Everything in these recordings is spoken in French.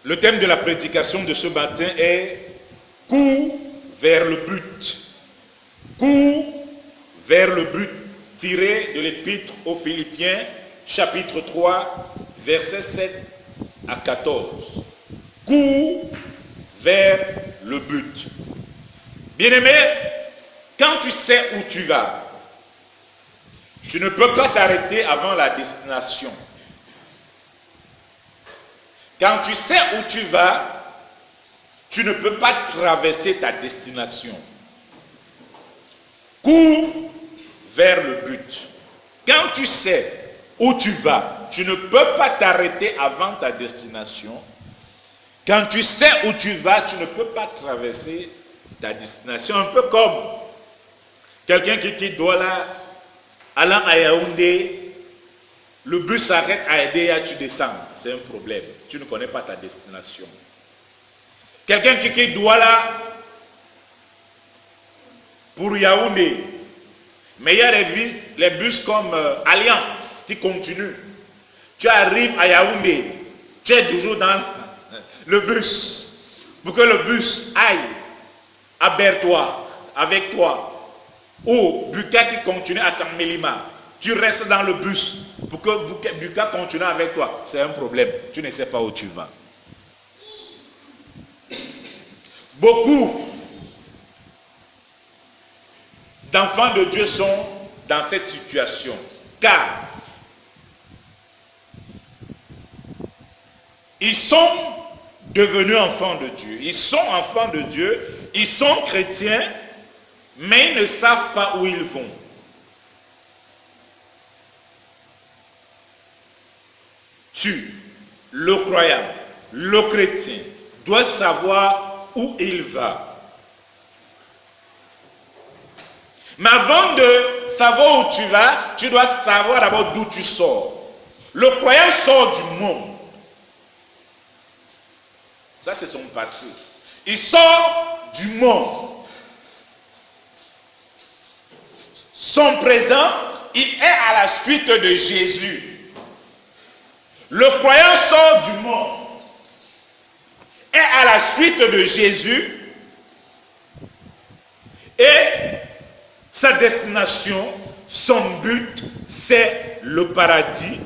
Le thème de la prédication de ce matin est « Cours vers le but ». Cours vers le but, tiré de l'épître aux Philippiens, chapitre 3, versets 7 à 14. Cours vers le but. Bien-aimé, quand tu sais où tu vas, tu ne peux pas t'arrêter avant la destination. Quand tu sais où tu vas, tu ne peux pas traverser ta destination. Cours vers le but. Quand tu sais où tu vas, tu ne peux pas t'arrêter avant ta destination. Quand tu sais où tu vas, tu ne peux pas traverser ta destination. Un peu comme quelqu'un qui quitte Douala, allant à Yaoundé, le bus s'arrête à Edea, tu descends. C'est un problème. Tu ne connais pas ta destination. Quelqu'un qui quitte Douala pour Yaoundé, mais il y a les bus comme Alliance qui continuent. Tu arrives à Yaoundé, tu es toujours dans le bus. Pour que le bus aille à Bertois, avec toi, ou Buka qui continue à San Mélima, tu restes dans le bus pour que Buka continue avec toi. C'est un problème. Tu ne sais pas où tu vas. Beaucoup d'enfants de Dieu sont dans cette situation, car ils sont devenus enfants de Dieu. Ils sont enfants de Dieu, ils sont chrétiens, mais ils ne savent pas où ils vont. Tu, le croyant, le chrétien, dois savoir où il va. Mais avant de savoir où tu vas, tu dois savoir d'abord d'où tu sors. Le croyant sort du monde. Ça, c'est son passé. Il sort du monde. Son présent, il est à la suite de Jésus. Le croyant sort du monde, est à la suite de Jésus, et sa destination, son but, c'est le paradis,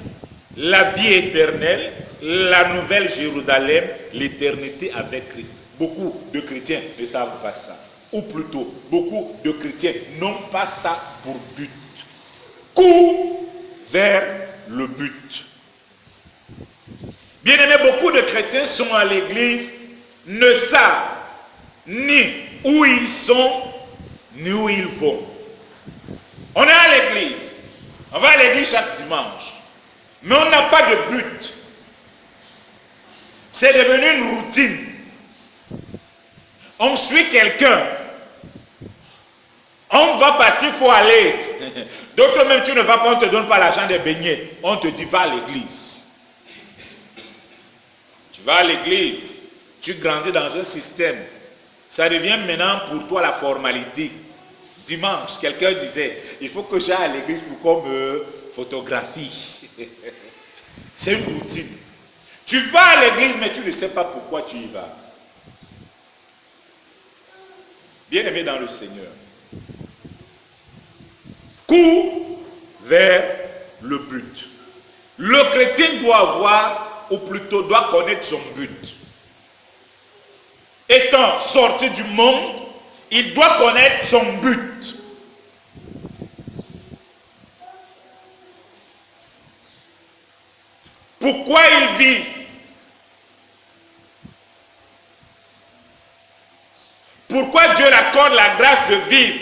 la vie éternelle, la nouvelle Jérusalem, l'éternité avec Christ. Beaucoup de chrétiens ne savent pas ça. Ou plutôt, beaucoup de chrétiens n'ont pas ça pour but. Cours vers le but. Bien aimé, beaucoup de chrétiens sont à l'église, ne savent ni où ils sont, ni où ils vont. On est à l'église, on va à l'église chaque dimanche, mais on n'a pas de but. C'est devenu une routine. On suit quelqu'un. On va parce qu'il faut aller. D'autres même, tu ne vas pas, on ne te donne pas l'argent des beignets. On te dit, va à l'église. Tu vas à l'église. Tu grandis dans un système. Ça devient maintenant pour toi la formalité. Dimanche, quelqu'un disait, il faut que j'aille à l'église pour qu'on me photographie. C'est une routine. Tu vas à l'église, mais tu ne sais pas pourquoi tu y vas. Bien-aimé dans le Seigneur, cours vers le but. Le chrétien doit avoir, ou plutôt doit connaître son but. Étant sorti du monde, il doit connaître son but. Pourquoi il vit? Pourquoi Dieu accorde la grâce de vivre?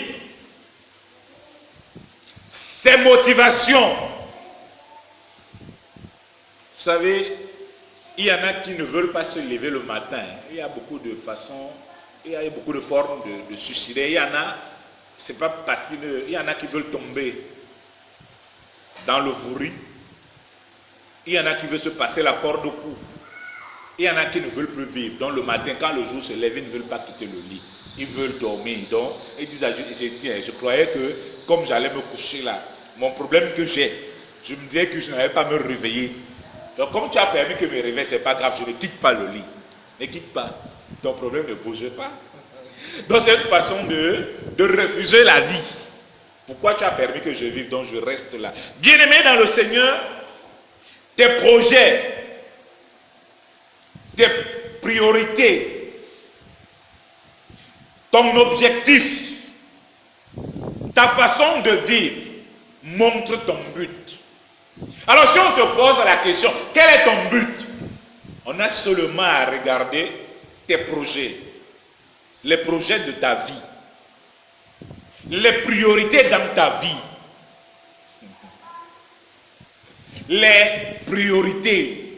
Ses motivations. Vous savez, il y en a qui ne veulent pas se lever le matin. Il y a beaucoup de façons, il y a beaucoup de formes de suicider. Il y en a, c'est pas parce qu'il y en a qui veulent tomber dans le vouri. Il y en a qui veulent se passer la corde au cou. Il y en a qui ne veulent plus vivre. Donc le matin, quand le jour se lève, ils ne veulent pas quitter le lit. Ils veulent dormir. Donc, ils disent à Dieu, tiens, je croyais que comme j'allais me coucher là, mon problème que j'ai, je me disais que je n'allais pas me réveiller. Donc comme tu as permis que je me réveille, c'est pas grave, je ne quitte pas le lit. Ne quitte pas. Ton problème ne bouge pas. Donc c'est une façon de refuser la vie. Pourquoi tu as permis que je vive, donc je reste là. Bien-aimé dans le Seigneur, tes projets, tes priorités, ton objectif, ta façon de vivre montre ton but. Alors si on te pose la question, quel est ton but? On a seulement à regarder tes projets, les projets de ta vie, les priorités dans ta vie, les priorités,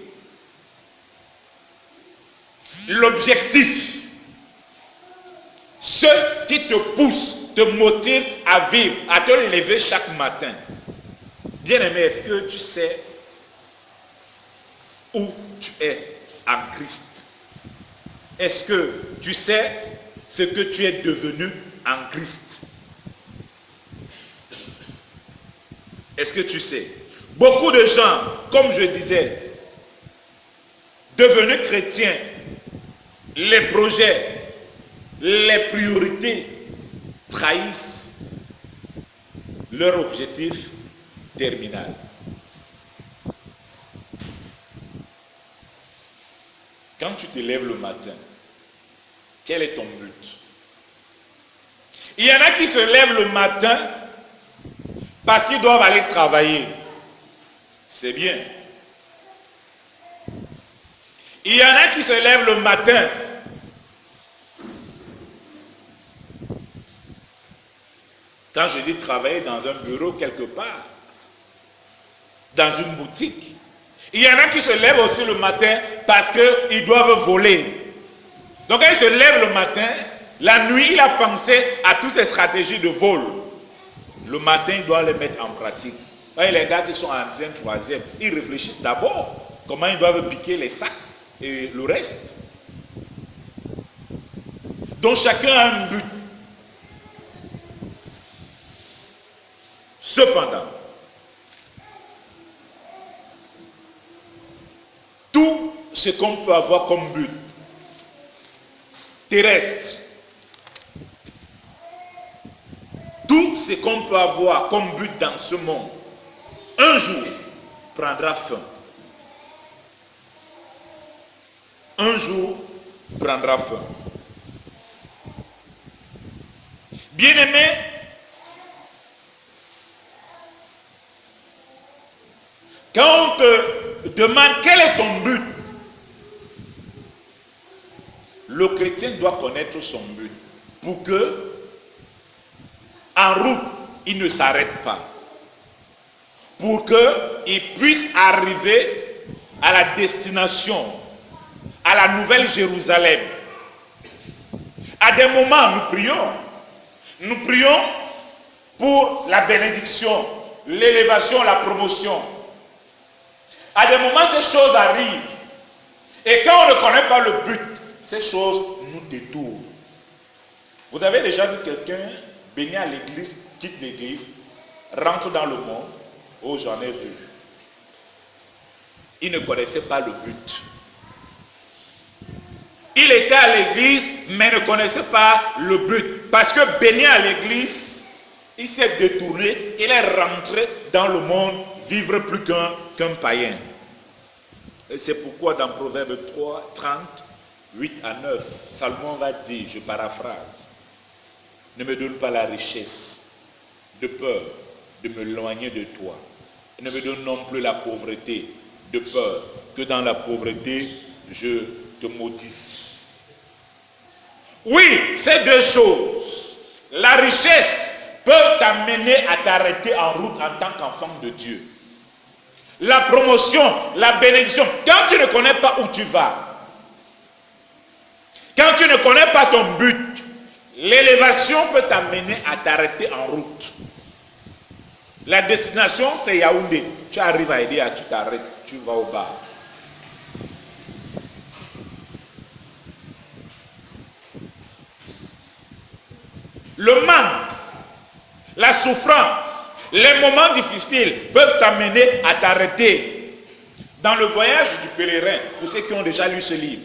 l'objectif, ce qui te pousse, te motive à vivre, à te lever chaque matin. Bien-aimé, est-ce que tu sais où tu es en Christ? Est-ce que tu sais ce que tu es devenu en Christ? Est-ce que tu sais? Beaucoup de gens, comme je disais, devenus chrétiens, les projets, les priorités trahissent leur objectif terminal. Quand tu te lèves le matin, quel est ton but? Il y en a qui se lèvent le matin parce qu'ils doivent aller travailler. C'est bien. Il y en a qui se lèvent le matin quand je dis travailler dans un bureau quelque part, dans une boutique. Il y en a qui se lèvent aussi le matin parce qu'ils doivent voler. Donc quand ils se lèvent le matin, la nuit, il a pensé à toutes ces stratégies de vol. Le matin, il doit les mettre en pratique. Et les gars qui sont en deuxième, troisième, ils réfléchissent d'abord comment ils doivent piquer les sacs et le reste. Donc chacun a un but. Cependant, tout ce qu'on peut avoir comme but terrestre, tout ce qu'on peut avoir comme but dans ce monde, un jour prendra fin. Un jour prendra fin. Bien-aimé, quand on te demande quel est ton but, le chrétien doit connaître son but pour que, en route, il ne s'arrête pas. Pour qu'il puisse arriver à la destination, à la nouvelle Jérusalem. À des moments, nous prions. Nous prions pour la bénédiction, l'élévation, la promotion. À des moments, ces choses arrivent. Et quand on ne connaît pas le but, ces choses nous détournent. Vous avez déjà vu quelqu'un béni à l'église, quitte l'église, rentre dans le monde? Oh, j'en ai vu. Il ne connaissait pas le but. Il était à l'église, mais ne connaissait pas le but. Parce que béni à l'église, il s'est détourné, il est rentré dans le monde, vivre plus qu'un païen. Et c'est pourquoi dans Proverbe 3, 30, 8 à 9, Salomon va dire, je paraphrase, ne me donne pas la richesse de peur de me éloigner de toi. Ne me donne non plus la pauvreté de peur que dans la pauvreté je te maudisse. Oui, ces deux choses, la richesse peut t'amener à t'arrêter en route en tant qu'enfant de Dieu. La promotion, la bénédiction, quand tu ne connais pas où tu vas, quand tu ne connais pas ton but, l'élévation peut t'amener à t'arrêter en route. La destination, c'est Yaoundé. Tu arrives à Edea, tu t'arrêtes, tu vas au bar. Le manque, la souffrance, les moments difficiles peuvent t'amener à t'arrêter. Dans le voyage du pèlerin, pour ceux qui ont déjà lu ce livre,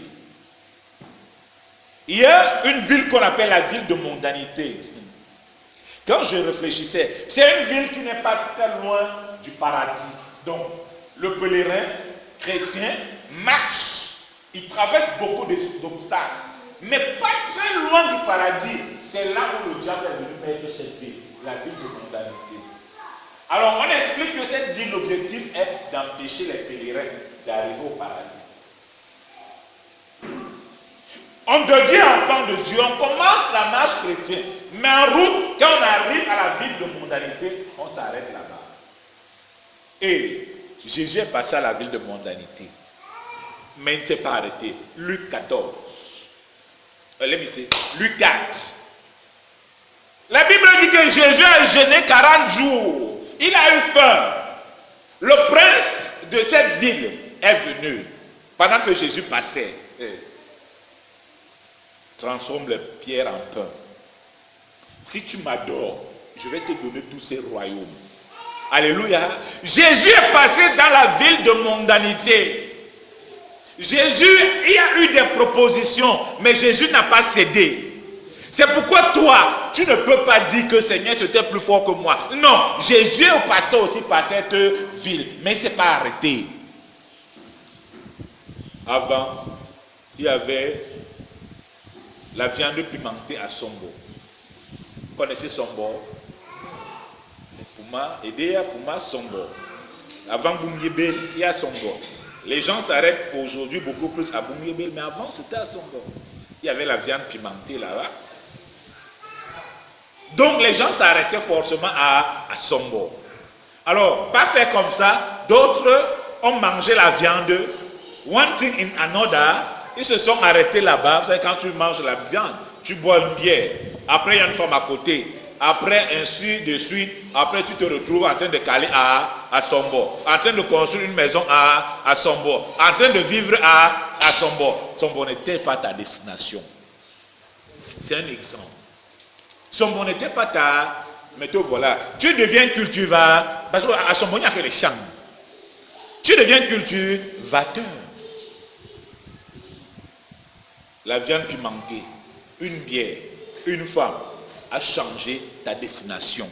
Il y a une ville qu'on appelle la ville de mondanité. Quand je réfléchissais, c'est une ville qui n'est pas très loin du paradis. Donc, le pèlerin chrétien marche, il traverse beaucoup d'obstacles, mais pas très loin du paradis. C'est là où le diable est venu mettre cette ville, la ville de mondanité. Alors, on explique que cette ville, l'objectif est d'empêcher les pèlerins d'arriver au paradis. On devient enfant de Dieu, on commence la marche chrétienne, mais en route, quand on arrive à la ville de mondanité, on s'arrête là-bas. Et Jésus est passé à la ville de mondanité, mais il ne s'est pas arrêté. Luc 14. Luc 4. La Bible dit que Jésus a jeûné 40 jours. Il a eu faim. Le prince de cette ville est venu pendant que Jésus passait. Transforme les pierres en pain. Si tu m'adores, je vais te donner tous ces royaumes. Alléluia. Jésus est passé dans la ville de mondanité. Jésus, il y a eu des propositions, mais Jésus n'a pas cédé. C'est pourquoi toi, tu ne peux pas dire que Seigneur, c'était plus fort que moi. Non, Jésus est passé aussi par cette ville, mais il ne s'est pas arrêté. Avant, il y avait la viande pimentée à Sombo. Vous connaissez Sombo? Pouma, Edea, Pouma, Sombo. Avant Boumyébel, il y a Sombo. Les gens s'arrêtent aujourd'hui beaucoup plus à Boumyébel, mais avant c'était à Sombo. Il y avait la viande pimentée là-bas. Donc les gens s'arrêtaient forcément à Sombo. Alors, pas faire comme ça, d'autres ont mangé la viande. One thing in another, ils se sont arrêtés là-bas. Vous savez, quand tu manges la viande, tu bois une bière. Après, il y a une femme à côté. Après, ainsi de suite. Après, tu te retrouves en train de caler à Sombo. En train de construire une maison à Sombo. En train de vivre à Sombo. Sombo n'était pas ta destination. C'est un exemple. Sombo n'était pas ta... Mais te voilà. Tu deviens cultivateur. Parce qu'à Sombo, il n'y a que les champs. Tu deviens cultivateur. La viande pimentée, une bière, une femme a changé ta destination.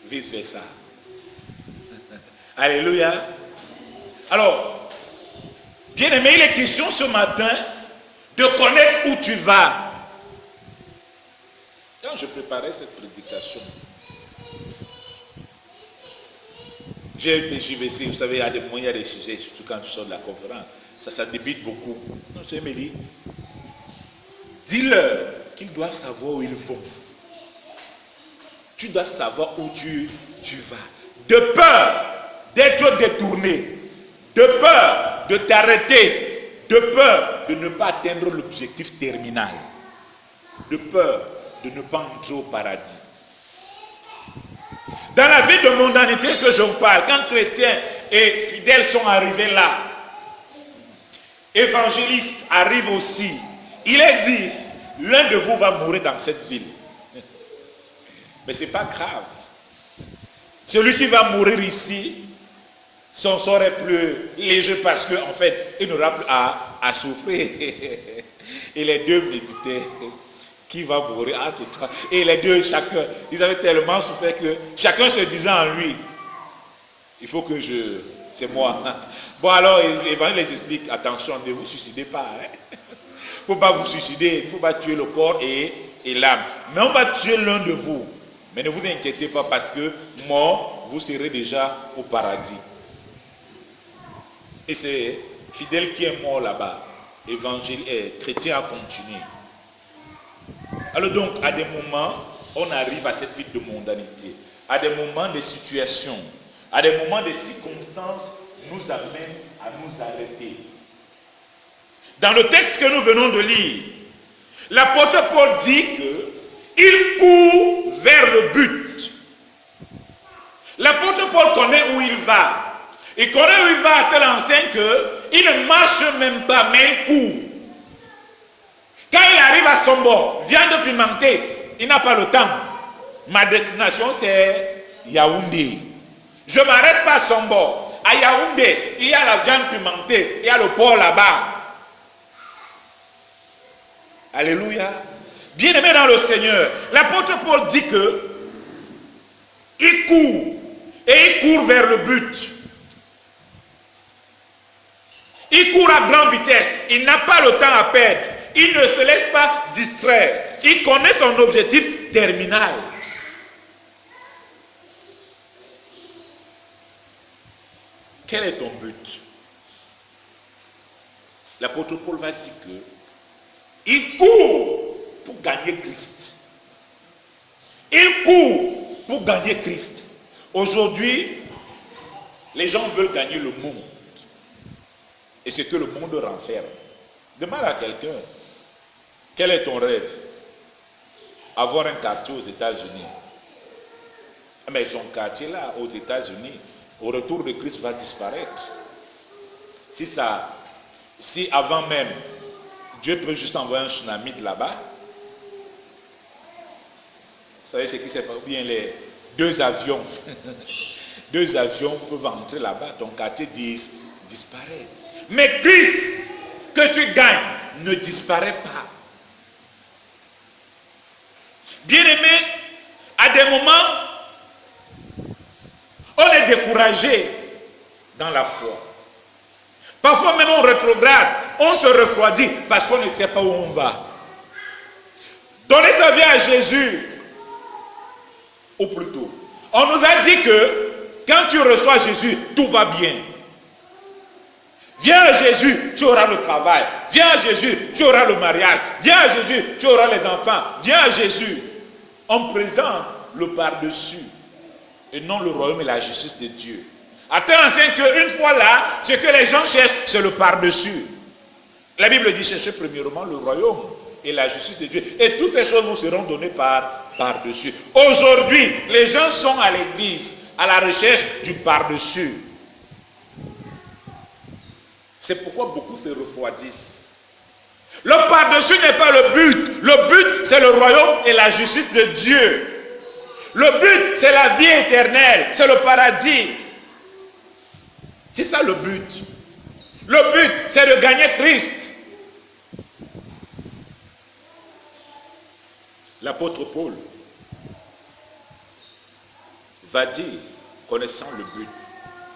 Vice versa. Alléluia. Alors, bien aimé, il est question ce matin de connaître où tu vas. Quand je préparais cette prédication, j'ai été JVC, vous savez, il y a des moyens, il y a des sujets, surtout quand tu sors de la conférence, ça débite beaucoup. Non, je me dis, dis-leur qu'ils doivent savoir où ils vont. Tu dois savoir où tu vas. De peur d'être détourné, de peur de t'arrêter, de peur de ne pas atteindre l'objectif terminal, de peur de ne pas entrer au paradis. Dans la vie de mondanité que je vous parle, quand chrétiens et fidèles sont arrivés là, évangélistes arrivent aussi, il est dit, l'un de vous va mourir dans cette ville. Mais ce n'est pas grave. Celui qui va mourir ici, son sort est plus léger parce qu'en fait, il n'aura plus à souffrir. Et les deux méditaient. Qui va mourir entre toi. Et les deux, chacun, ils avaient tellement souffert que chacun se disait en lui, il faut que c'est moi. Bon alors, l'évangile les explique, attention, ne vous suicidez pas. Il ne faut pas vous suicider, il ne faut pas tuer le corps et l'âme. Mais on va tuer l'un de vous. Mais ne vous inquiétez pas parce que mort, vous serez déjà au paradis. Et c'est fidèle qui est mort là-bas. Évangile et chrétien a continué. Alors donc, à des moments, on arrive à cette vie de mondanité. À des moments, des situations, à des moments, des circonstances nous amènent à nous arrêter. Dans le texte que nous venons de lire, l'apôtre Paul dit qu'il court vers le but. L'apôtre Paul connaît où il va. Il connaît où il va à telle enseigne qu'il ne marche même pas, mais il court. Quand il arrive à Sombo, viande pimentée, il n'a pas le temps. Ma destination c'est Yaoundé. Je ne m'arrête pas à Sombo. À Yaoundé, il y a la viande pimentée, il y a le porc là-bas. Alléluia. Bien-aimé dans le Seigneur, l'apôtre Paul dit que il court et il court vers le but. Il court à grande vitesse. Il n'a pas le temps à perdre. Il ne se laisse pas distraire. Il connaît son objectif terminal. Quel est ton but? L'apôtre Paul va dire que il court pour gagner Christ. Il court pour gagner Christ. Aujourd'hui, les gens veulent gagner le monde. Et c'est que le monde renferme. Demande à quelqu'un, quel est ton rêve? Avoir un quartier aux États-Unis. Mais son quartier là, aux États-Unis, au retour de Christ va disparaître. Si avant même, Dieu peut juste envoyer un tsunami de là-bas. Vous savez ce qui s'est passé? Ou bien les deux avions. Deux avions peuvent entrer là-bas, ton quartier disparaît. Mais Christ que tu gagnes ne disparaît pas. Bien-aimé, à des moments, on est découragé dans la foi. Parfois même on rétrograde, on se refroidit parce qu'on ne sait pas où on va. Donner sa vie à Jésus, ou plutôt, on nous a dit que quand tu reçois Jésus, tout va bien. Viens à Jésus, tu auras le travail. Viens à Jésus, tu auras le mariage. Viens à Jésus, tu auras les enfants. Viens à Jésus. On présente le par-dessus et non le royaume et la justice de Dieu. À tel enseigne qu'une fois là, ce que les gens cherchent, c'est le par-dessus. La Bible dit, cherchez premièrement le royaume et la justice de Dieu. Et toutes ces choses vous seront données par-dessus. Aujourd'hui, les gens sont à l'église, à la recherche du par-dessus. C'est pourquoi beaucoup se refroidissent. Le par-dessus n'est pas le but. Le but, c'est le royaume et la justice de Dieu. Le but, c'est la vie éternelle. C'est le paradis. C'est ça le but. Le but, c'est de gagner Christ. L'apôtre Paul va dire, connaissant le but,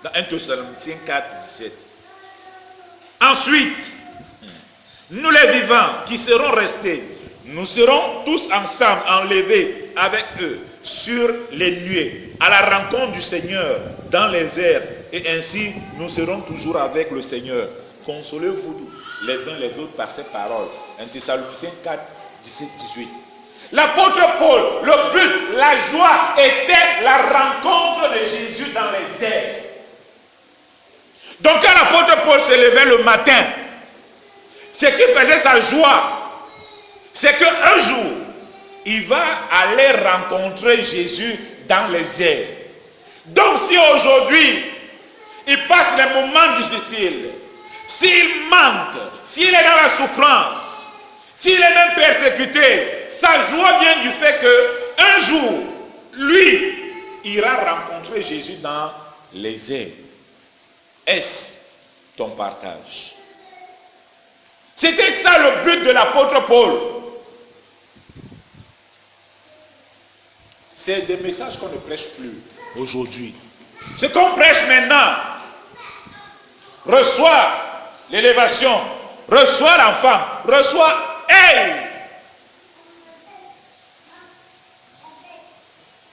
dans 1 Thessaloniciens 4, 17. Ensuite, nous les vivants qui serons restés, nous serons tous ensemble enlevés avec eux sur les nuées, à la rencontre du Seigneur dans les airs, et ainsi nous serons toujours avec le Seigneur. Consolez-vous les uns les autres par ces paroles. 1 Thessaloniciens 4, 17, 18. L'apôtre Paul, le but, la joie était la rencontre de Jésus dans les airs. Donc quand l'apôtre Paul se levait le matin, ce qui faisait sa joie, c'est qu'un jour, il va aller rencontrer Jésus dans les airs. Donc si aujourd'hui, il passe des moments difficiles, s'il manque, s'il est dans la souffrance, s'il est même persécuté, sa joie vient du fait qu'un jour, lui, ira rencontrer Jésus dans les airs. Est-ce ton partage? C'était ça le but de l'apôtre Paul. C'est des messages qu'on ne prêche plus aujourd'hui. Ce qu'on prêche maintenant, reçois l'élévation, reçois l'enfant, reçois, hey!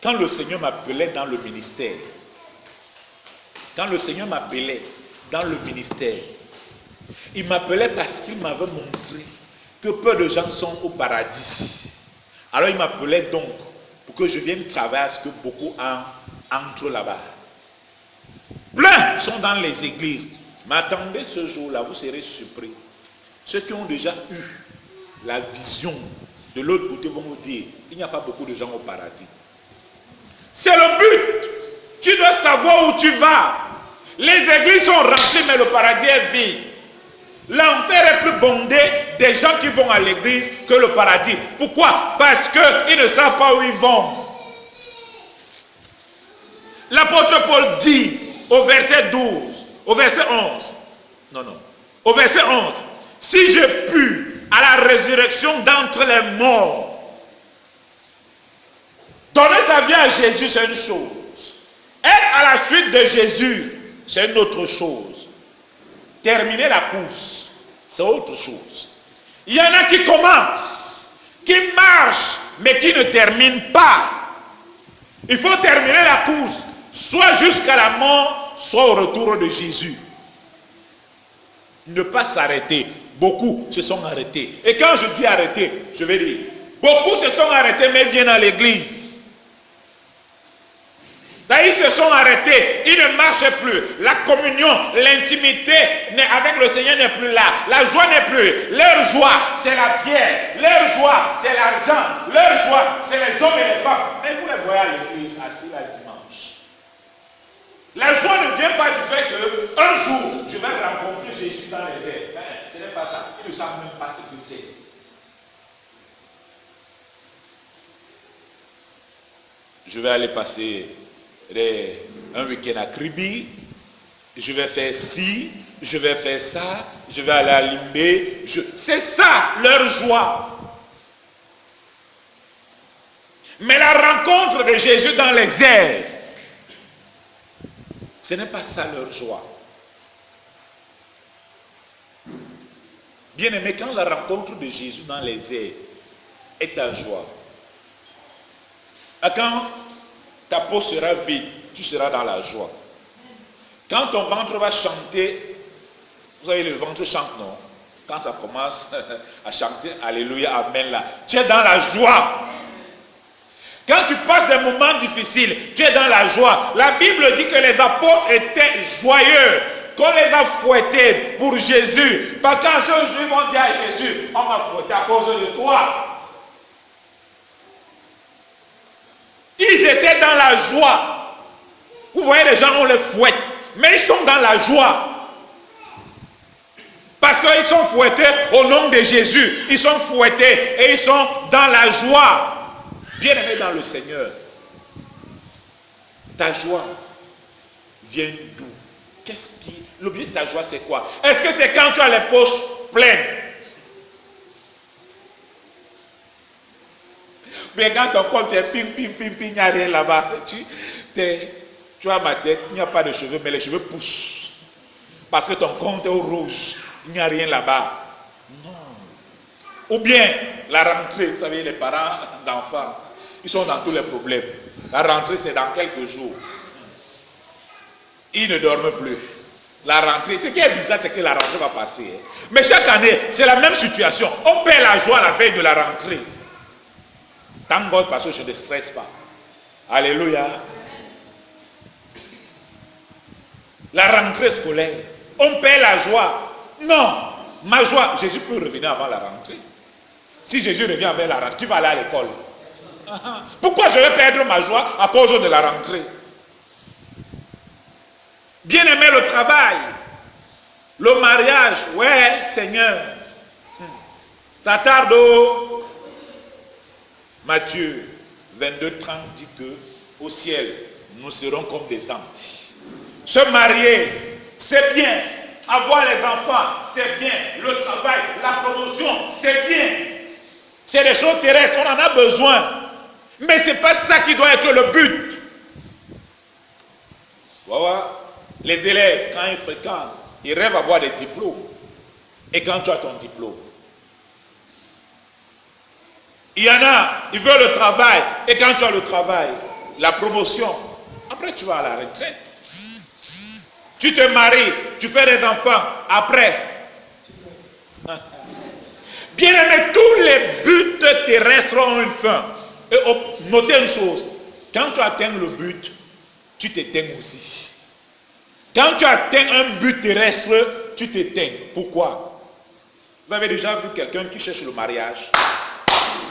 Quand le Seigneur m'appelait dans le ministère, il m'appelait parce qu'il m'avait montré que peu de gens sont au paradis. Alors il m'appelait donc pour que je vienne travailler à ce que beaucoup entrent là-bas. Plein sont dans les églises. Mais attendez ce jour-là, vous serez surpris. Ceux qui ont déjà eu la vision de l'autre côté vont vous dire, il n'y a pas beaucoup de gens au paradis. C'est le but. Tu dois savoir où tu vas. Les églises sont remplies, mais le paradis est vide. L'enfer est plus bondé des gens qui vont à l'église que le paradis. Pourquoi? Parce qu'ils ne savent pas où ils vont. L'apôtre Paul dit au verset 12, Au verset 11. Non, non. Au verset 11. Si je pus à la résurrection d'entre les morts, donner sa vie à Jésus, c'est une chose. Être à la suite de Jésus, c'est une autre chose. Terminer la course, c'est autre chose. Il y en a qui commencent, qui marchent, mais qui ne terminent pas. Il faut terminer la course, soit jusqu'à la mort, soit au retour de Jésus. Ne pas s'arrêter. Beaucoup se sont arrêtés. Et quand je dis arrêter, je vais dire, beaucoup se sont arrêtés, mais viennent à l'église. Là, ils se sont arrêtés, ils ne marchent plus. La communion, l'intimité avec le Seigneur n'est plus là. La joie n'est plus. Leur joie, c'est la pierre. Leur joie, c'est l'argent. Leur joie, c'est les hommes et les femmes. Mais vous les voyez à l'église, assis là dimanche. La joie ne vient pas du fait qu'un jour, je vais rencontrer Jésus dans les airs. Ce n'est pas ça. Ils ne savent même pas ce que c'est. Je vais aller passer un week-end à Kribi, je vais faire ci, je vais faire ça, je vais aller à Limbé. C'est ça leur joie. Mais la rencontre de Jésus dans les airs, ce n'est pas ça leur joie. Bien aimé, quand la rencontre de Jésus dans les airs est ta joie, quand ta peau sera vide, tu seras dans la joie. Quand ton ventre va chanter, vous savez, le ventre chante, non? Quand ça commence à chanter, alléluia, amen, là, tu es dans la joie. Quand tu passes des moments difficiles, tu es dans la joie. La Bible dit que les apôtres étaient joyeux, qu'on les a fouettés pour Jésus. Parce qu'un jour, ils vont dire à Jésus, on m'a fouetté à cause de toi. Ils étaient dans la joie. Vous voyez, les gens, on les fouette. Mais ils sont dans la joie. Parce qu'ils sont fouettés au nom de Jésus. Ils sont fouettés et ils sont dans la joie. Bien-aimés dans le Seigneur. Ta joie vient d'où? L'objet de ta joie, c'est quoi? Est-ce que c'est quand tu as les poches pleines? Mais quand ton compte est ping, ping, ping, ping, il n'y a rien là-bas. Tu as ma tête, il n'y a pas de cheveux, mais les cheveux poussent. Parce que ton compte est au rouge, il n'y a rien là-bas. Non. Ou bien, la rentrée, vous savez, les parents d'enfants, ils sont dans tous les problèmes. La rentrée, c'est dans quelques jours. Ils ne dorment plus. La rentrée, ce qui est bizarre, c'est que la rentrée va passer. Mais chaque année, c'est la même situation. On perd la joie à la veille de la rentrée. Thank God parce que je ne stresse pas. Alléluia. La rentrée scolaire, on perd la joie. Non, ma joie, Jésus peut revenir avant la rentrée. Si Jésus revient avant la rentrée, tu vas aller à l'école. Pourquoi je vais perdre ma joie à cause de la rentrée? Bien aimé, le travail, le mariage, ouais, Seigneur. Ça tarde. Matthieu 22, 30 dit que au ciel, nous serons comme des tentes. Se marier, c'est bien. Avoir les enfants, c'est bien. Le travail, la promotion, c'est bien. C'est des choses terrestres, on en a besoin. Mais ce n'est pas ça qui doit être le but. Voilà. Les élèves, quand ils fréquentent, ils rêvent d'avoir des diplômes. Et quand tu as ton diplôme, il y en a, ils veulent le travail. Et quand tu as le travail, la promotion, après tu vas à la retraite. Tu te maries, tu fais des enfants, après. Bien aimé, tous les buts terrestres ont une fin. Et notez une chose, quand tu atteins le but, tu t'éteins aussi. Quand tu atteins un but terrestre, tu t'éteins. Pourquoi? Vous avez déjà vu quelqu'un qui cherche le mariage?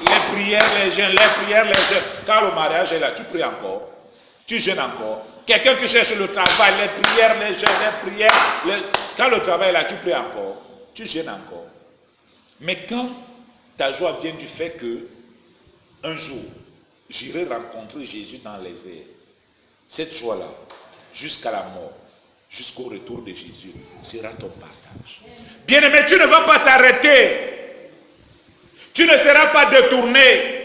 Les prières, les jeûnes, les prières, les jeûnes. Quand le mariage est là, tu pries encore. Tu jeûnes encore. Quelqu'un qui cherche le travail, les prières, les jeûnes, les prières. Quand le travail est là, tu pries encore. Tu jeûnes encore. Mais quand ta joie vient du fait que un jour, j'irai rencontrer Jésus dans les airs. Cette joie-là, jusqu'à la mort, jusqu'au retour de Jésus sera ton partage. Bien-aimé, tu ne vas pas t'arrêter. Tu ne seras pas détourné.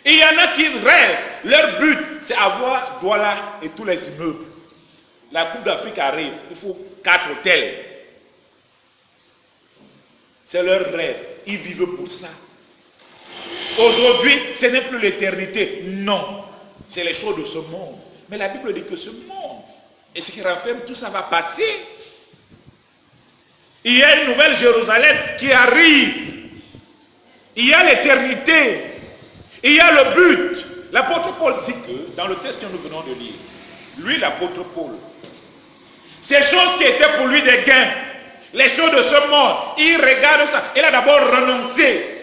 Il y en a qui rêvent. Leur but, c'est avoir Douala et tous les immeubles. La Coupe d'Afrique arrive. Il faut 4 hôtels. C'est leur rêve. Ils vivent pour ça. Aujourd'hui, ce n'est plus l'éternité. Non. C'est les choses de ce monde. Mais la Bible dit que ce monde et ce qui renferme, tout ça va passer. Il y a une nouvelle Jérusalem qui arrive. Il y a l'éternité. Il y a le but. L'apôtre Paul dit que, dans le texte que nous venons de lire, lui, l'apôtre Paul, ces choses qui étaient pour lui des gains, les choses de ce monde, il regarde ça. Il a d'abord renoncé.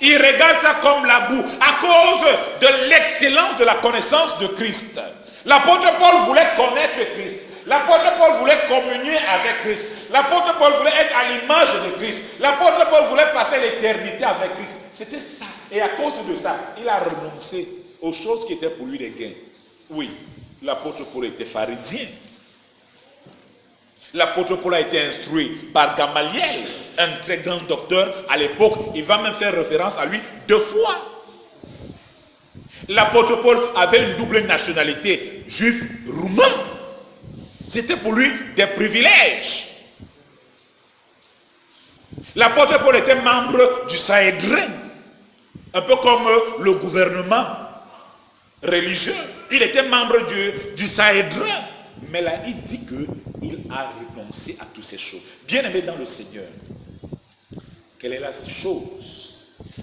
Il regarde ça comme la boue, à cause de l'excellence de la connaissance de Christ. L'apôtre Paul voulait connaître Christ. L'apôtre Paul voulait communier avec Christ. L'apôtre Paul voulait être à l'image de Christ. L'apôtre Paul voulait passer l'éternité avec Christ. C'était ça. Et à cause de ça, il a renoncé aux choses qui étaient pour lui des gains. Oui, l'apôtre Paul était pharisien. L'apôtre Paul a été instruit par Gamaliel, un très grand docteur à l'époque. Il va même faire référence à lui 2 fois. L'apôtre Paul avait une double nationalité, juif, roumain. C'était pour lui des privilèges. L'apôtre Paul était membre du Sanhédrin, un peu comme le gouvernement religieux. Il était membre du Sanhédrin. Mais là, il dit qu'il a renoncé à toutes ces choses. Bien aimé dans le Seigneur, quelle est la chose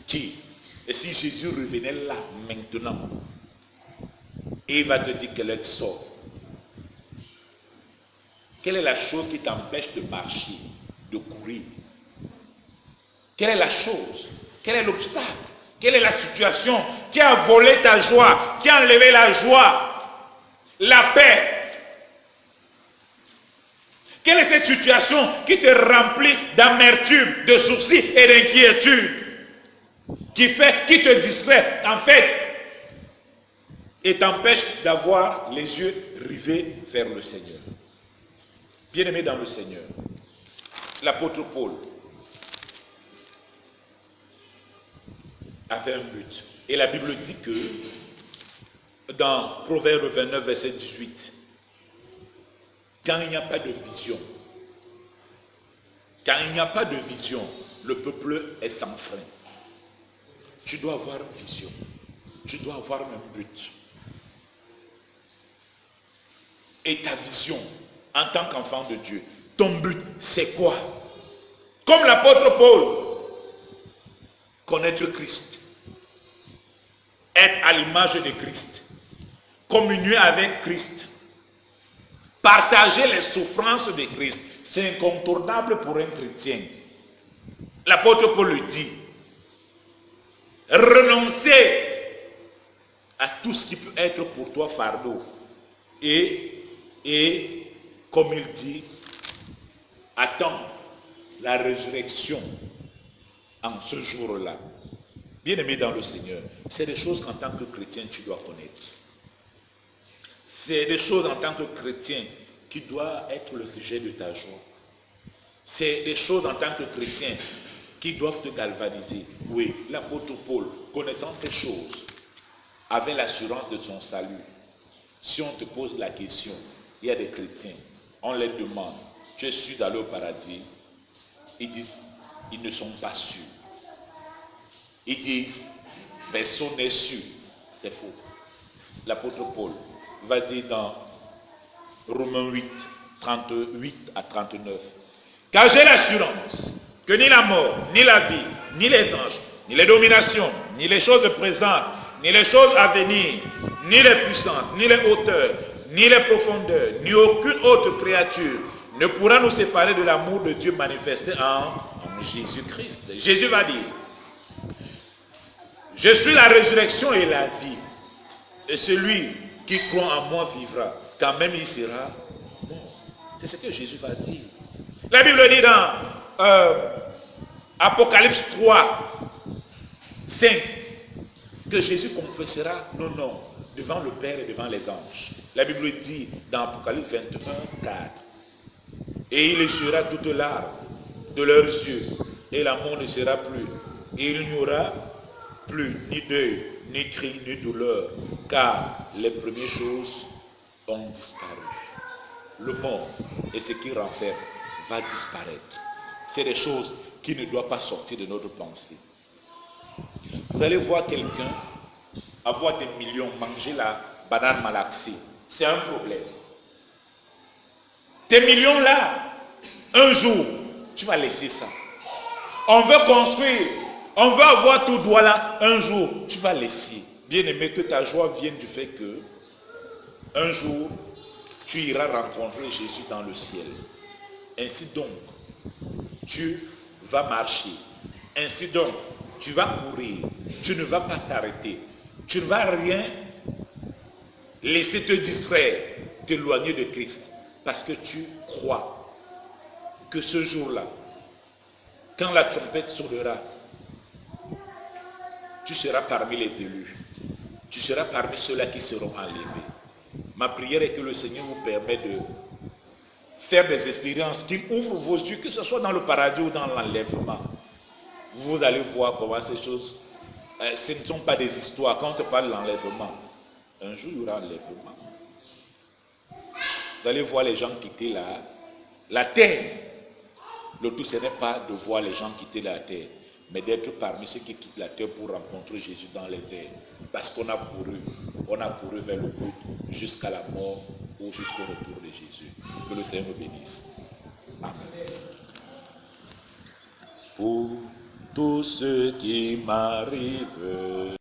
qui, et si Jésus revenait là, maintenant, et il va te dire qu'elle sort. Quelle est la chose qui t'empêche de marcher, de courir? Quelle est la chose? Quel est l'obstacle? Quelle est la situation qui a volé ta joie, qui a enlevé la joie, la paix? Quelle est cette situation qui te remplit d'amertume, de soucis et d'inquiétude, qui te distrait, en fait, et t'empêche d'avoir les yeux rivés vers le Seigneur? Bien-aimé dans le Seigneur, l'apôtre Paul avait un but. Et la Bible dit que dans Proverbe 29, verset 18, quand il n'y a pas de vision, le peuple est sans frein. Tu dois avoir une vision. Tu dois avoir un but. Et ta vision, en tant qu'enfant de Dieu, ton but, c'est quoi? Comme l'apôtre Paul, connaître Christ, être à l'image de Christ, communier avec Christ, partager les souffrances de Christ, c'est incontournable pour un chrétien. L'apôtre Paul le dit. Renoncer à tout ce qui peut être pour toi fardeau. Et comme il dit, attends la résurrection en ce jour-là. Bien-aimé dans le Seigneur, c'est des choses qu'en tant que chrétien tu dois connaître. C'est des choses en tant que chrétien qui doivent être le sujet de ta joie. C'est des choses en tant que chrétien qui doivent te galvaniser. Oui, l'apôtre Paul, connaissant ces choses, avait l'assurance de son salut. Si on te pose la question, il y a des chrétiens, on les demande, tu es sûr d'aller au paradis? Ils disent, ils ne sont pas sûrs. Ils disent, personne n'est sûr. C'est faux. L'apôtre Paul va dire dans Romains 8, 38 à 39, car j'ai l'assurance que ni la mort, ni la vie, ni les anges, ni les dominations, ni les choses présentes, ni les choses à venir, ni les puissances, ni les hauteurs, ni les profondeurs, ni aucune autre créature ne pourra nous séparer de l'amour de Dieu manifesté en Jésus-Christ. Jésus va dire, je suis la résurrection et la vie, et celui qui croit en moi vivra, quand même il sera mort. C'est ce que Jésus va dire. La Bible dit dans Apocalypse 3, 5, que Jésus confessera nos noms devant le Père et devant les anges. La Bible dit dans Apocalypse 21, 4. Et il essuiera toutes larmes de leurs yeux, et la mort ne sera plus. Et il n'y aura plus ni deuil, ni cri, ni douleur, car les premières choses ont disparu. Le monde et ce qui renferme va disparaître. C'est des choses qui ne doivent pas sortir de notre pensée. Vous allez voir quelqu'un avoir des millions, manger la banane malaxée. C'est un problème. Tes millions là, un jour, tu vas laisser ça. On veut construire, on veut avoir tout droit là, un jour, tu vas laisser. Bien aimé, que ta joie vienne du fait que un jour, tu iras rencontrer Jésus dans le ciel. Ainsi donc, tu vas marcher. Ainsi donc, tu vas courir. Tu ne vas pas t'arrêter. Tu ne vas rien laisser te distraire, t'éloigner de Christ. Parce que tu crois que ce jour-là, quand la trompette sonnera, tu seras parmi les élus. Tu seras parmi ceux-là qui seront enlevés. Ma prière est que le Seigneur vous permette de faire des expériences qui ouvrent vos yeux, que ce soit dans le paradis ou dans l'enlèvement. Vous allez voir comment ces choses, ce ne sont pas des histoires. Quand on te parle de l'enlèvement, un jour il y aura enlèvement. Vous allez voir les gens quitter la terre. Le tout, ce n'est pas de voir les gens quitter la terre, mais d'être parmi ceux qui quittent la terre pour rencontrer Jésus dans les airs. Parce qu'on a couru vers le but jusqu'à la mort ou jusqu'au retour de Jésus. Que le Seigneur me bénisse. Amen. Pour tout ce qui m'arrive,